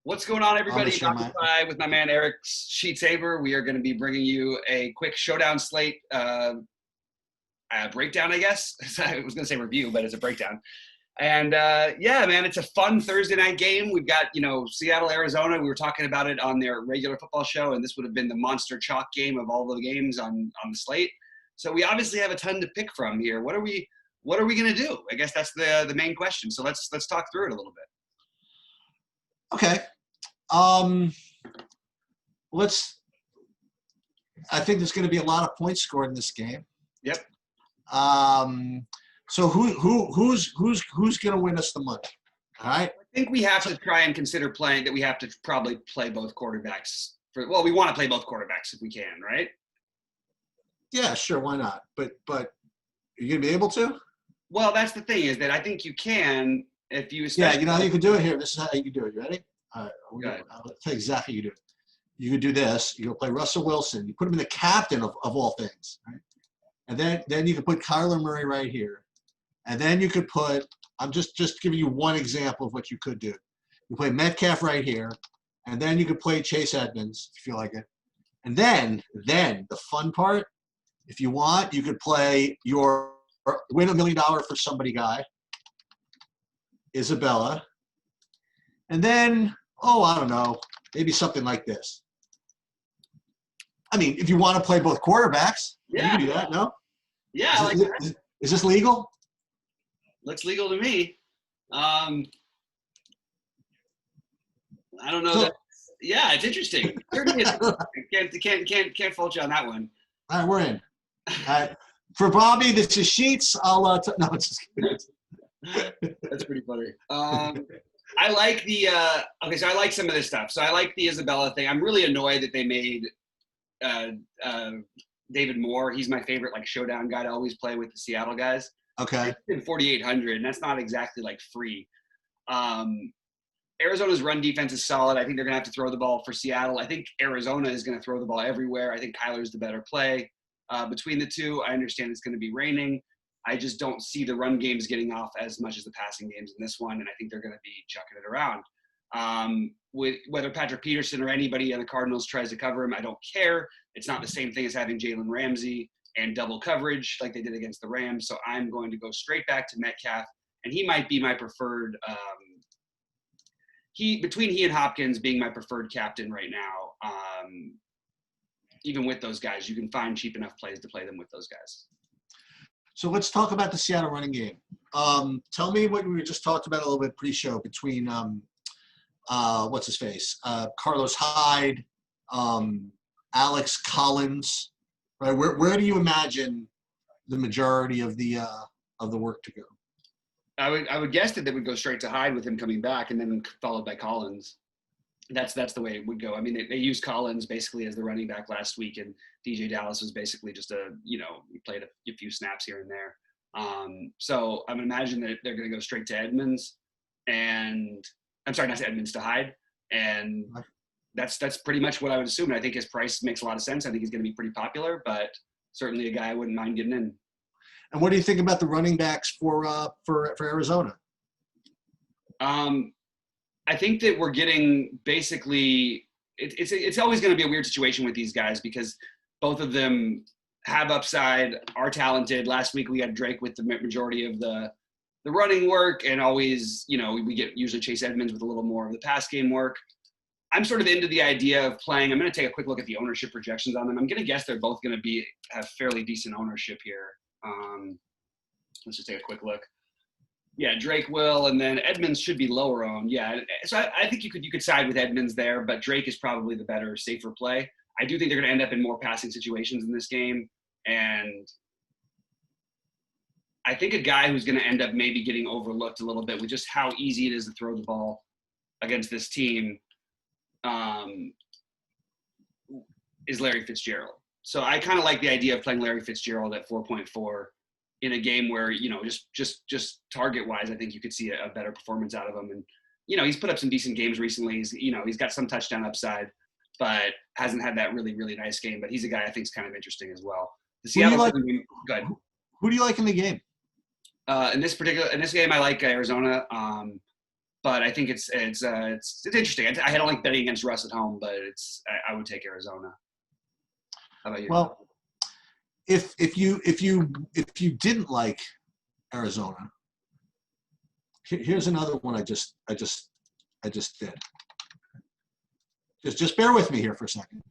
What's going on, I'm gonna everybody? share my. BobbyFi with my man Eric Sheetsaber. We are going to be bringing you a quick Showdown Slate breakdown, I guess. I was going to say review, but it's a breakdown. And yeah, man, it's a fun Thursday night game. We've got, Seattle, Arizona. We were talking about it on their regular football show, and this would have been the monster chalk game of all the games on the slate. So we obviously have a ton to pick from here. What are we going to do? I guess that's the main question. So let's talk through it a little bit. Okay. I think there's going to be a lot of points scored in this game. Yep. So who's going to win us the money? All right. I think we have to try and consider playing that. We have to probably play both quarterbacks we want to play both quarterbacks if we can, right? Yeah, sure. Why not? But are you going to be able to? Well, that's the thing is that I think you can if you. Yeah, you know how you can do it here. This is how you can do it. You ready? All right. I'll tell you exactly how you do it. You could do this. You go play Russell Wilson. You put him in the captain of all things, right? And then you can put Kyler Murray right here. And then you could put, I'm just giving you one example of what you could do. You play Metcalf right here. And then you could play Chase Edmonds if you feel like it. And then the fun part, if you want, you could play your win $1 million for somebody guy, Isabella. And then, I don't know, maybe something like this. I mean, if you want to play both quarterbacks, yeah, you can do that, no? Yeah, I like that. Is this legal? Looks legal to me. I don't know. Yeah, it's interesting. Can't fault you on that one. All right, we're in. All right. For Bobby, this is Sheets. No, it's just kidding. That's pretty funny. I like the so I like some of this stuff. So I like the Isabella thing. I'm really annoyed that they made David Moore. He's my favorite showdown guy to always play with the Seattle guys. Okay. In 4,800, and that's not exactly free. Arizona's run defense is solid. I think they're going to have to throw the ball for Seattle. I think Arizona is going to throw the ball everywhere. I think Kyler's the better play. Between the two, I understand it's going to be raining. I just don't see the run games getting off as much as the passing games in this one, and I think they're going to be chucking it around. With whether Patrick Peterson or anybody on the Cardinals tries to cover him, I don't care. It's not the same thing as having Jalen Ramsey and double coverage like they did against the Rams. So I'm going to go straight back to Metcalf, and he might be my preferred. Between he and Hopkins being my preferred captain right now. Even with those guys, you can find cheap enough plays to play them with those guys. So let's talk about the Seattle running game. Tell me what we just talked about a little bit pre-show between what's his face, Carlos Hyde, Alex Collins. Right, where do you imagine the majority of the work to go? I would guess that they would go straight to Hyde with him coming back, and then followed by Collins. That's the way it would go. I mean, they used Collins basically as the running back last week, and DJ Dallas was basically just he played a few snaps here and there. So I'm imagine that they're going to go straight to Edmonds, and I'm sorry, not to Edmonds, to Hyde, and that's pretty much what I would assume. And I think his price makes a lot of sense. I think he's going to be pretty popular, but certainly a guy I wouldn't mind getting in. And what do you think about the running backs for Arizona? I think that we're getting basically it's always going to be a weird situation with these guys because both of them have upside, are talented. Last week we had Drake with the majority of the running work, and always, we get usually Chase Edmonds with a little more of the pass game work. I'm sort of into the idea of playing. I'm going to take a quick look at the ownership projections on them. I'm going to guess they're both going to have fairly decent ownership here. Let's just take a quick look. Yeah, Drake will, and then Edmonds should be lower owned. Yeah, so I think you could side with Edmonds there, but Drake is probably the better, safer play. I do think they're going to end up in more passing situations in this game, and I think a guy who's going to end up maybe getting overlooked a little bit with just how easy it is to throw the ball against this team is Larry Fitzgerald. So I kind of like the idea of playing Larry Fitzgerald at 4.4 in a game where, just target wise, I think you could see a better performance out of him. And, he's put up some decent games recently. He's got some touchdown upside, but hasn't had that really, really nice game. But he's a guy I think is kind of interesting as well. The Seattle team, go ahead. Who do you like in the game? In this game, I like Arizona. but I think it's interesting. I don't like betting against Russ at home, but I would take Arizona. How about you? Well, if you didn't like Arizona, here's another one I just did. Just bear with me here for a second.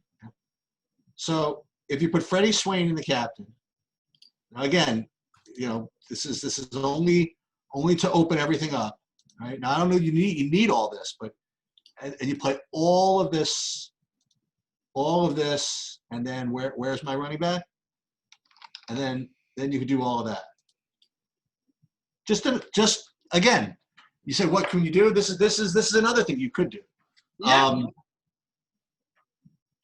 So if you put Freddie Swain in the captain, again, this is only to open everything up, right? Now I don't know you need all this, but and you play all of this, and then where's my running back? And then you could do all of that. Just again, you said what can you do? This is another thing you could do. Yeah.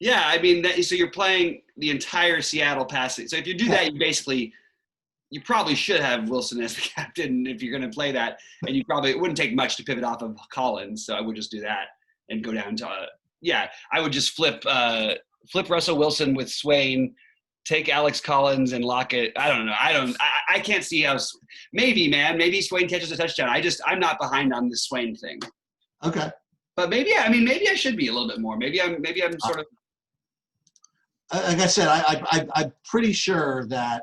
Yeah, I mean, so you're playing the entire Seattle passing. So if you do that, you probably should have Wilson as the captain if you're going to play that. And it wouldn't take much to pivot off of Collins. So I would just do that and go down to, I would just flip Russell Wilson with Swain, take Alex Collins and Lockett. I don't know. I can't see how, maybe Swain catches a touchdown. I'm not behind on this Swain thing. Okay. But maybe I should be a little bit more. Maybe I'm sort of. Like I said, I'm pretty sure that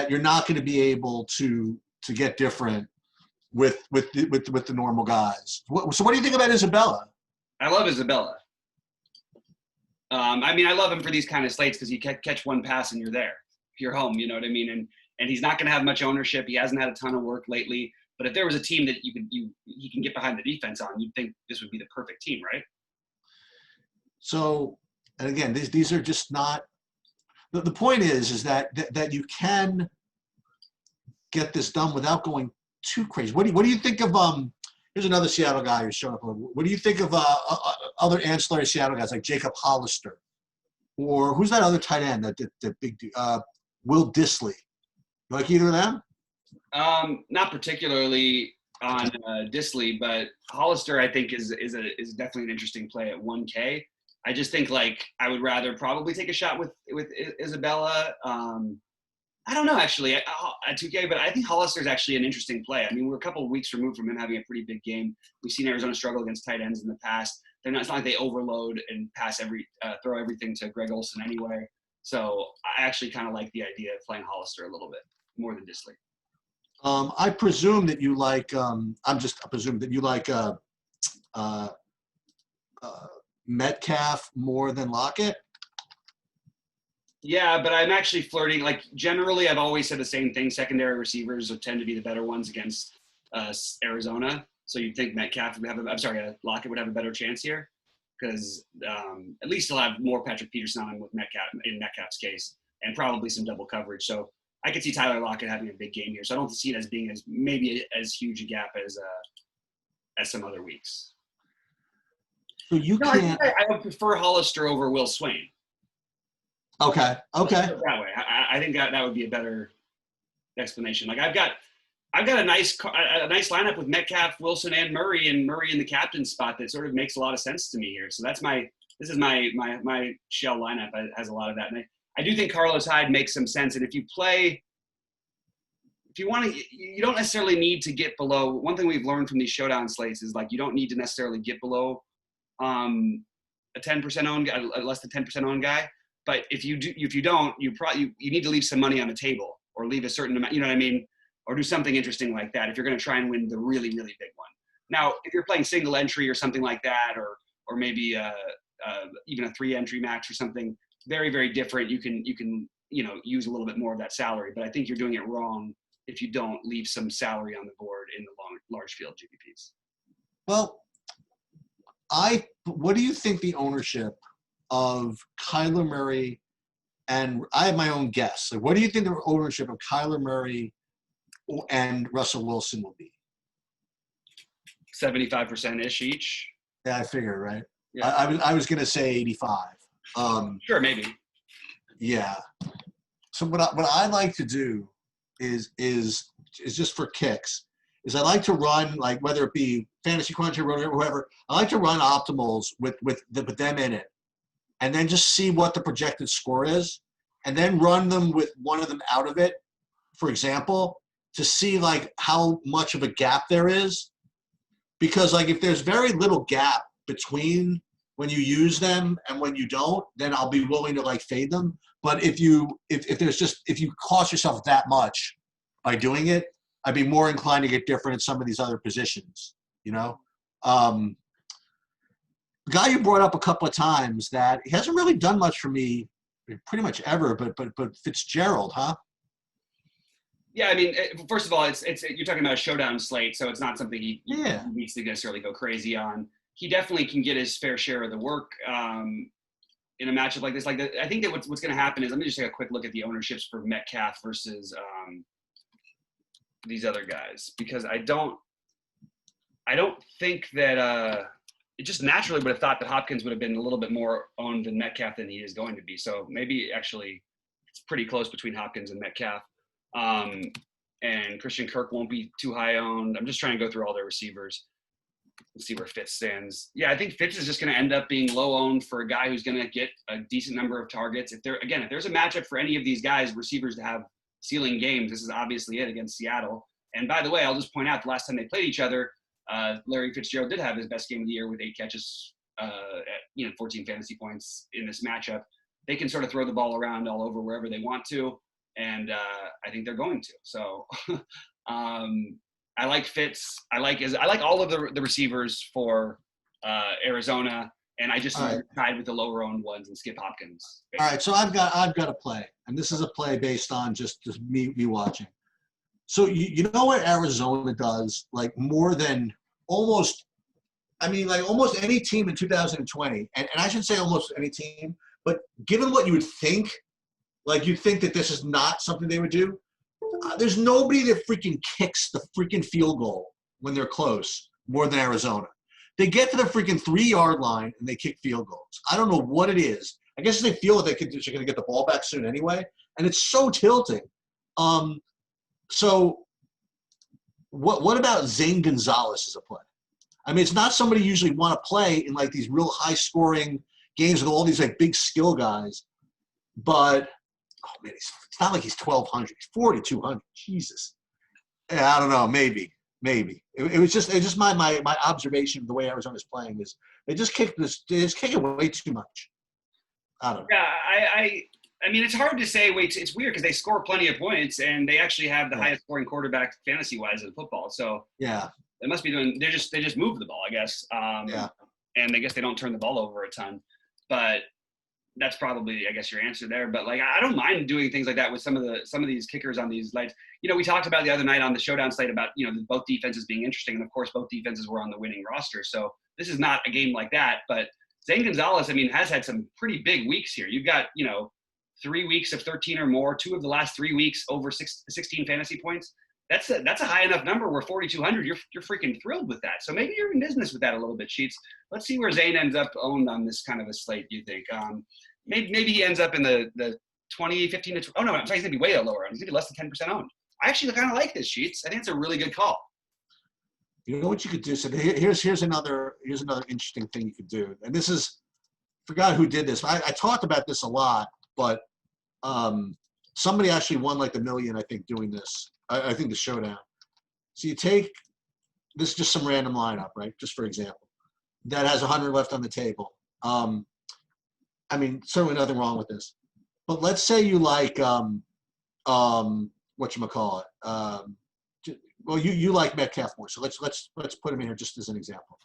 you're not going to be able to get different with the normal guys. So what do you think about Isabella? I love Isabella. I love him for these kind of slates because you catch one pass and you're there. You're home, you know what I mean? And he's not going to have much ownership. He hasn't had a ton of work lately. But if there was a team that he can get behind the defense on, you'd think this would be the perfect team, right? So, and again, these are just not. The point is that you can get this done without going too crazy. What do you think of Here's another Seattle guy who's showing up. What do you think of other ancillary Seattle guys like Jacob Hollister, or who's that other tight end that big dude, Will Dissly? You like either of them? Not particularly on Dissly, but Hollister I think is definitely an interesting play at 1K. I just think I would rather probably take a shot with Isabella. I don't know actually at 2K, but I think Hollister is actually an interesting play. I mean, we're a couple of weeks removed from him having a pretty big game. We've seen Arizona struggle against tight ends in the past. It's not like they overload and throw everything to Greg Olsen anyway. So I actually kind of like the idea of playing Hollister a little bit more than Dissly. I presume that you like. I'm presuming that you like Metcalf more than Lockett. Yeah, but I'm actually flirting. Generally, I've always said the same thing. Secondary receivers tend to be the better ones against Arizona. So you'd think Lockett would have a better chance here because at least he'll have more Patrick Peterson on him with Metcalf in Metcalf's case, and probably some double coverage. So I could see Tyler Lockett having a big game here. So I don't see it as being maybe as huge a gap as some other weeks. So can't. I would prefer Hollister over Will Swain. Okay. That way, I think that would be a better explanation. I've got a nice lineup with Metcalf, Wilson, and Murray in the captain spot that sort of makes a lot of sense to me here. So this is my shell lineup. It has a lot of that, and I do think Carlos Hyde makes some sense. And if you want to, you don't necessarily need to get below. One thing we've learned from these showdown slates is you don't need to necessarily get below a 10% owned guy, less than 10% owned guy. But if you don't, you need to leave some money on the table or leave a certain amount, you know what I mean? Or do something interesting like that if you're going to try and win the really, really big one. Now, if you're playing single entry or something like that, or maybe even a 3-entry match or something very, very different, you can use a little bit more of that salary. But I think you're doing it wrong if you don't leave some salary on the board in the large field GPPs. Well, what do you think the ownership of Kyler Murray, and I have my own guess. What do you think the ownership of Kyler Murray and Russell Wilson will be? 75%-ish each. Yeah, I figured, right? Yeah. I was going to say 85. Sure, maybe. Yeah. So what I like to do is just for kicks, is I like to run, whether it be Fantasy Crunch or whoever, I like to run optimals with them in it, and then just see what the projected score is, and then run them with one of them out of it, for example, to see how much of a gap there is. because like if there's very little gap between when you use them and when you don't, then I'll be willing to like fade them. But if you cost yourself that much by doing it, I'd be more inclined to get different in some of these other positions. You know, the guy you brought up a couple of times that he hasn't really done much for me, pretty much ever. But Fitzgerald, huh? Yeah, I mean, first of all, it's you're talking about a showdown slate, so it's not something he needs to necessarily go crazy on. He definitely can get his fair share of the work in a matchup like this. I think that what's going to happen is, let me just take a quick look at the ownerships for Metcalf versus these other guys, because I don't think that it just naturally would have thought that Hopkins would have been a little bit more owned than Metcalf than he is going to be. So maybe actually it's pretty close between Hopkins and Metcalf. And Christian Kirk won't be too high owned. I'm just trying to go through all their receivers and see where Fitz stands. Yeah, I think Fitz is just going to end up being low owned for a guy who's going to get a decent number of targets. If there's a matchup for any of these guys, receivers to have ceiling games, this is obviously it against Seattle. And by the way, I'll just point out the last time they played each other, Larry Fitzgerald did have his best game of the year with 8 catches at 14 fantasy points in this matchup. They can sort of throw the ball around all over wherever they want to. And I think they're going to. So I like Fitz. I like all of the receivers for Arizona, and I just tied with the lower owned ones and skip Hopkins. Basically. All right, so I've got a play, and this is a play based on just me watching. So you know what Arizona does, like more than almost any team in 2020, and I should say almost any team, but given what you would think. Like, you'd think that this is not something they would do. There's nobody that freaking kicks the freaking field goal when they're close more than Arizona. They get to the freaking 3-yard line and they kick field goals. I don't know what it is. I guess they feel that they're going to get the ball back soon anyway. And it's so tilting. So what about Zane Gonzalez as a play? I mean, it's not somebody you usually want to play in, like, these real high-scoring games with all these, like, big skill guys. But – oh man, it's not like he's 1,200. He's 4,200. Jesus. Yeah, I don't know. Maybe. It was just my observation of the way Arizona's playing is they just kick it way too much. I don't know. Yeah, I mean, it's hard to say. Wait, it's weird because they score plenty of points and they actually have the highest scoring quarterback fantasy wise in football. So yeah, they must be doing. They just move the ball, I guess. And I guess they don't turn the ball over a ton, but. That's probably, I guess, your answer there. But like, I don't mind doing things like that with some of these kickers on these lights. We talked about the other night on the Showdown Slate about, both defenses being interesting. And of course, both defenses were on the winning roster. So this is not a game like that. But Zane Gonzalez, I mean, has had some pretty big weeks here. You've got, 3 weeks of 13 or more, 2 of the last 3 weeks over 16 fantasy points. That's a high enough number where 4,200, you're freaking thrilled with that. So maybe you're in business with that a little bit, Sheets. Let's see where Zane ends up owned on this kind of a slate, do you think? Maybe he ends up in the 20, 15 to – oh, no, I'm sorry, he's going to be way lower. He's going to be less than 10% owned. I actually kind of like this, Sheets. I think it's a really good call. You know what you could do? So here's another interesting thing you could do. And this is – forgot who did this. I talked about this a lot, but somebody actually won like $1 million, I think, doing this. I think the Showdown. So you take – this is just some random lineup, right, just for example, that has 100 left on the table. I mean, certainly nothing wrong with this. But let's say you like whatchamacallit. Well, you like Metcalf more, so let's put him in here just as an example.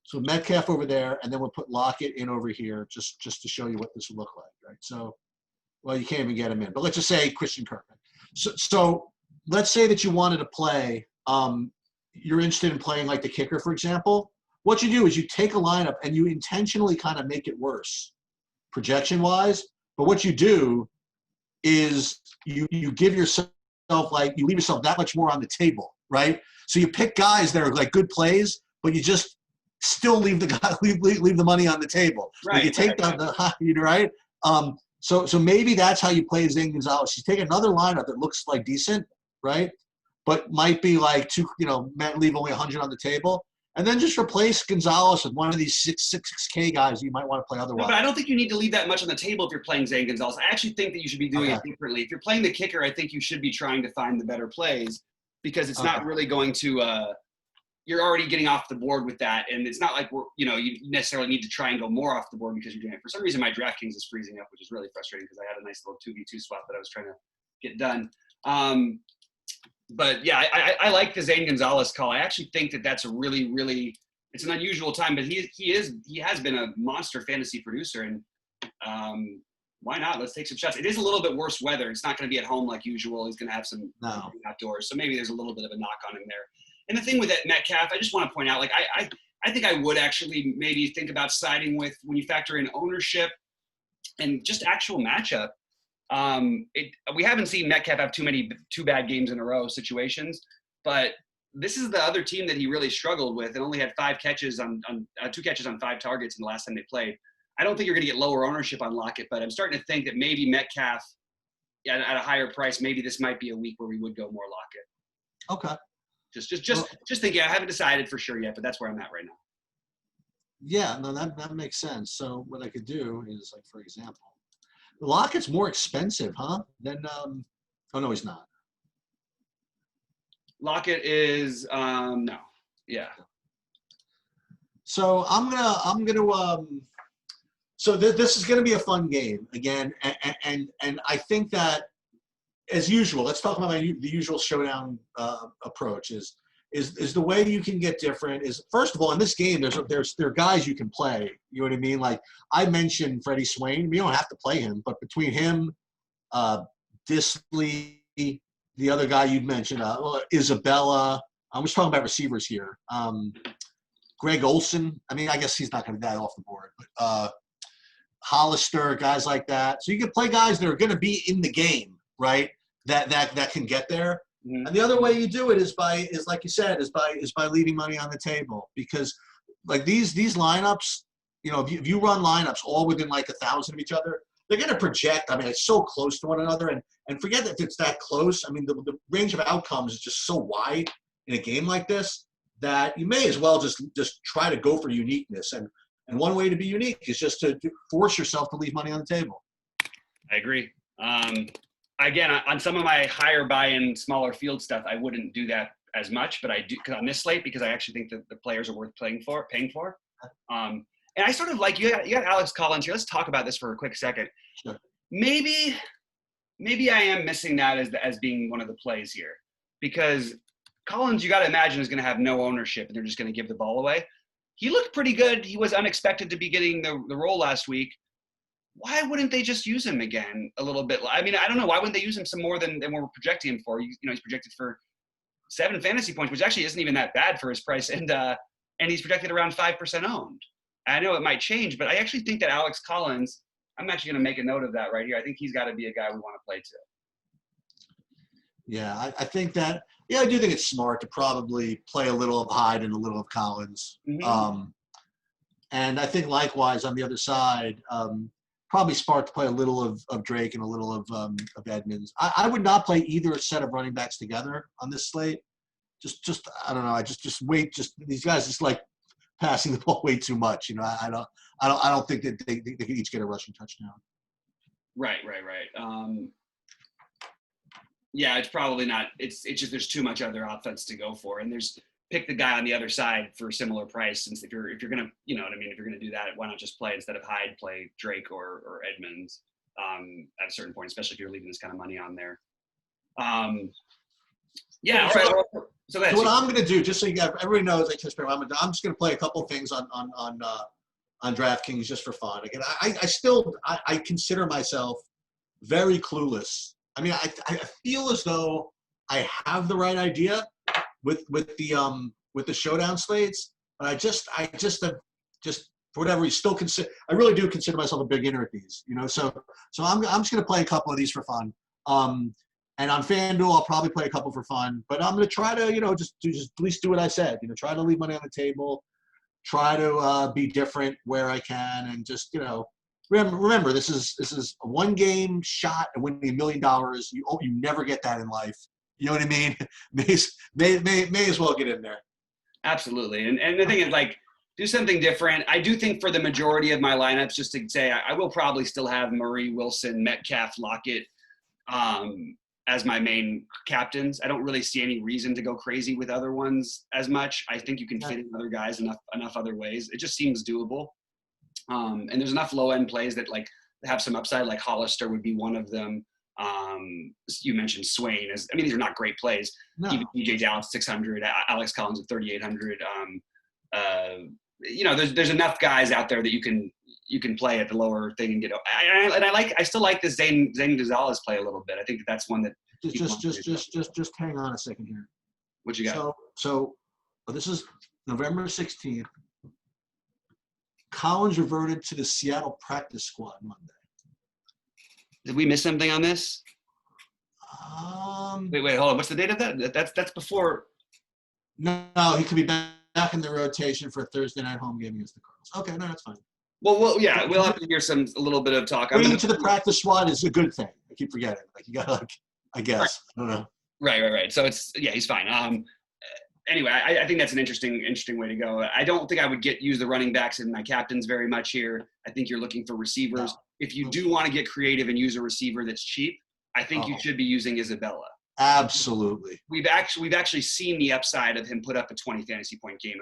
So Metcalf over there, and then we'll put Lockett in over here just to show you what this will look like, right? So, well, you can't even get him in, but let's just say Christian Kirk. So let's say that you wanted to play, you're interested in playing like the kicker, for example. What you do is you take a lineup and you intentionally kind of make it worse projection-wise. But what you do is you give yourself, like, you leave yourself that much more on the table, right? So you pick guys that are like good plays, but you just still leave the money on the table. Right. Like you take right? So maybe that's how you play Zane Gonzalez. You take another lineup that looks like decent, right? But might be like leave only 100 on the table. And then just replace Gonzalez with one of these 6K guys you might want to play otherwise. No, but I don't think you need to leave that much on the table if you're playing Zane Gonzalez. I actually think that you should be doing it differently. If you're playing the kicker, I think you should be trying to find the better plays because it's not really going to you're already getting off the board with that. And it's not like you necessarily need to try and go more off the board because you're doing it. For some reason, my DraftKings is freezing up, which is really frustrating because I had a nice little 2v2 swap that I was trying to get done. But yeah, I like the Zane Gonzalez call. I actually think that that's a really, really, it's an unusual time, but he has been a monster fantasy producer, and why not? Let's take some shots. It is a little bit worse weather. It's not going to be at home like usual. He's going to have some outdoors, so maybe there's a little bit of a knock on him there. And the thing with that Metcalf, I just want to point out, like I think I would actually maybe think about siding with, when you factor in ownership and just actual matchup. We haven't seen Metcalf have two bad games in a row situations, but this is the other team that he really struggled with and only had 2 catches on 5 targets in the last time they played. I don't think you're going to get lower ownership on Lockett, but I'm starting to think that maybe Metcalf at a higher price, maybe this might be a week where we would go more Lockett. Okay. Just thinking. I haven't decided for sure yet, but that's where I'm at right now. Yeah, no, that makes sense. So what I could do is, like, for example, Lockett's more expensive, huh? Than oh no, he's not. Lockett is no. Yeah. So I'm gonna so this is gonna be a fun game again, and I think that, as usual, let's talk about the usual showdown approach. Is the way you can get different is, first of all, in this game there are guys you can play. You know what I mean? Like I mentioned Freddie Swain. You don't have to play him, but between him, Disley, the other guy you'd mentioned, Isabella. I was talking about receivers here. Greg Olson. I mean, I guess he's not going to be that off the board, but Hollister, guys like that. So you can play guys that are going to be in the game, right? That can get there. Mm-hmm. And the other way you do it is like you said, is by leaving money on the table, because like these lineups, you know, if you run lineups all within like 1,000 of each other, they're going to project. I mean, it's so close to one another, and forget that it's that close. I mean, the range of outcomes is just so wide in a game like this that you may as well just try to go for uniqueness. And one way to be unique is just to force yourself to leave money on the table. I agree. Again, on some of my higher buy-in, smaller field stuff, I wouldn't do that as much, but I do on this slate because I actually think that the players are worth paying for. And I sort of like you got Alex Collins here. Let's talk about this for a quick second. Sure. Maybe I am missing that as being one of the plays here, because Collins, you got to imagine, is going to have no ownership and they're just going to give the ball away. He looked pretty good. He was unexpected to be getting the role last week. Why wouldn't they just use him again a little bit? I mean, I don't know. Why wouldn't they use him some more than we're projecting him for? You know, he's projected for 7 fantasy points, which actually isn't even that bad for his price. And he's projected around 5% owned. I know it might change, but I actually think that Alex Collins, I'm actually going to make a note of that right here. I think he's got to be a guy we want to play too. Yeah, I think that, yeah, I do think it's smart to probably play a little of Hyde and a little of Collins. Mm-hmm. And I think likewise on the other side, probably smart to play a little of Drake and a little of Edmonds. I would not play either set of running backs together on this slate. Just I don't know. I just wait. Just these guys just like passing the ball way too much. You know, I don't think that they could each get a rushing touchdown. Right. Yeah, it's probably not. It's just there's too much other offense to go for, and pick the guy on the other side for a similar price. Since if you're gonna, you know what I mean, if you're gonna do that, why not just play, instead of Hyde, play Drake or Edmonds at a certain point, especially if you're leaving this kind of money on there. Yeah. So, all right. So what I'm gonna do, just so everybody knows, I'm just gonna play a couple of things on DraftKings just for fun. Again, I consider myself very clueless. I mean, I feel as though I have the right idea with the showdown slates, but I just for whatever reason still consider. I really do consider myself a beginner at these, you know. So I'm just gonna play a couple of these for fun. And on FanDuel, I'll probably play a couple for fun, but I'm gonna try to, you know, just at least do what I said. You know, try to leave money on the table, try to be different where I can, and just, you know, remember this is a one game shot at winning $1 million. You never get that in life. You know what I mean? May as well get in there. Absolutely. And the thing is, like, do something different. I do think for the majority of my lineups, just to say, I will probably still have Murray, Wilson, Metcalf, Lockett. as my main captains. I don't really see any reason to go crazy with other ones as much. I think you can fit in other guys enough other ways. It just seems doable. And there's enough low end plays that like have some upside, like Hollister would be one of them. You mentioned Swain these are not great plays. No. Even DJ Dallas 600, Alex Collins at 3,800. There's enough guys out there that you can play at the lower thing and get. I still like the Zane Gonzalez play a little bit. I think that's one that just hang on a second here. What you got? So this is November 16th. Collins reverted to the Seattle practice squad Monday. Did we miss something on this? Wait, hold on. What's the date of that? That's before. No, he could be back in the rotation for a Thursday night home game against the Cardinals. Okay, no, that's fine. Well, yeah, we'll have to hear a little bit of talk. Going into the practice squad is a good thing. I keep forgetting. Like you got, I guess. Right. I don't know. Right. So he's fine. Anyway, I think that's an interesting way to go. I don't think I would use the running backs in my captains very much here. I think you're looking for receivers. No. If you do want to get creative and use a receiver that's cheap, I think you should be using Isabella. Absolutely. We've actually seen the upside of him put up a 20 fantasy point game,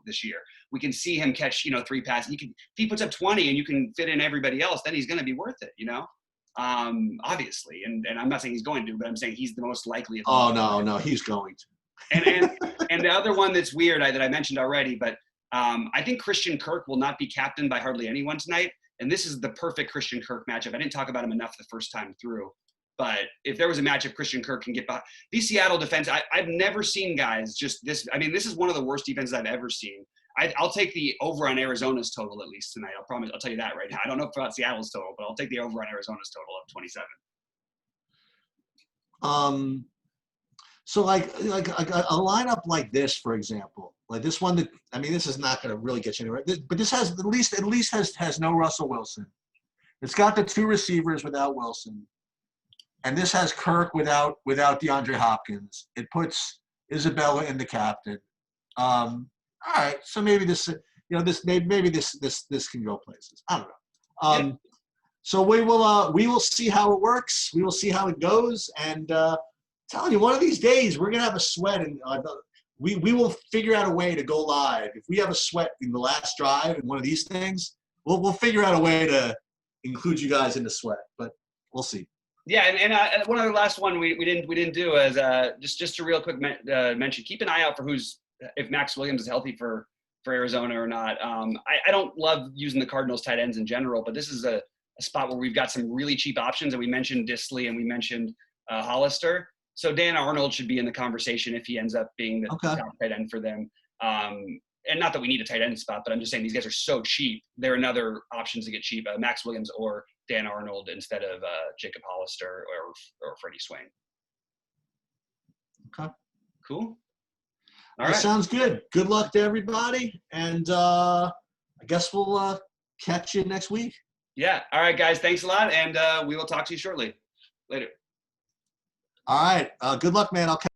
this year. We can see him catch, 3 passes. If he puts up 20 and you can fit in everybody else, then he's going to be worth it, obviously. And I'm not saying he's going to, but I'm saying he's the most likely. No, he's going to. And the other one that's weird that I mentioned already, but I think Christian Kirk will not be captained by hardly anyone tonight. And this is the perfect Christian Kirk matchup. I didn't talk about him enough the first time through. But if there was a matchup Christian Kirk can get behind, these Seattle defense, I've never seen guys just this. I mean, this is one of the worst defenses I've ever seen. I'll take the over on Arizona's total at least tonight. I'll tell you that right now. I don't know about Seattle's total, but I'll take the over on Arizona's total of 27. So like a lineup like this, for example, like this one that this is not going to really get you anywhere. But this has at least has no Russell Wilson. It's got the 2 receivers without Wilson. And this has Kirk without DeAndre Hopkins. It puts Isabella in the captain. All right, so maybe this can go places. I don't know. Yeah. So we will see how it works. We will see how it goes. And telling you, one of these days we're gonna have a sweat, and we will figure out a way to go live. If we have a sweat in the last drive in one of these things, we'll figure out a way to include you guys in the sweat. But we'll see. Yeah, and one other last one we didn't do is just a real quick mention. Keep an eye out for if Max Williams is healthy for Arizona or not. I don't love using the Cardinals tight ends in general, but this is a spot where we've got some really cheap options, and we mentioned Disley and we mentioned Hollister. So Dan Arnold should be in the conversation if he ends up being the top tight end for them. And not that we need a tight end spot, but I'm just saying these guys are so cheap. They're another options to get cheap. Max Williams or Dan Arnold instead of Jacob Hollister or Freddie Swain. Okay. Cool. All right. Sounds good. Good luck to everybody. And I guess we'll catch you next week. Yeah. All right, guys. Thanks a lot. And we will talk to you shortly. Later. All right. Good luck, man. I'll catch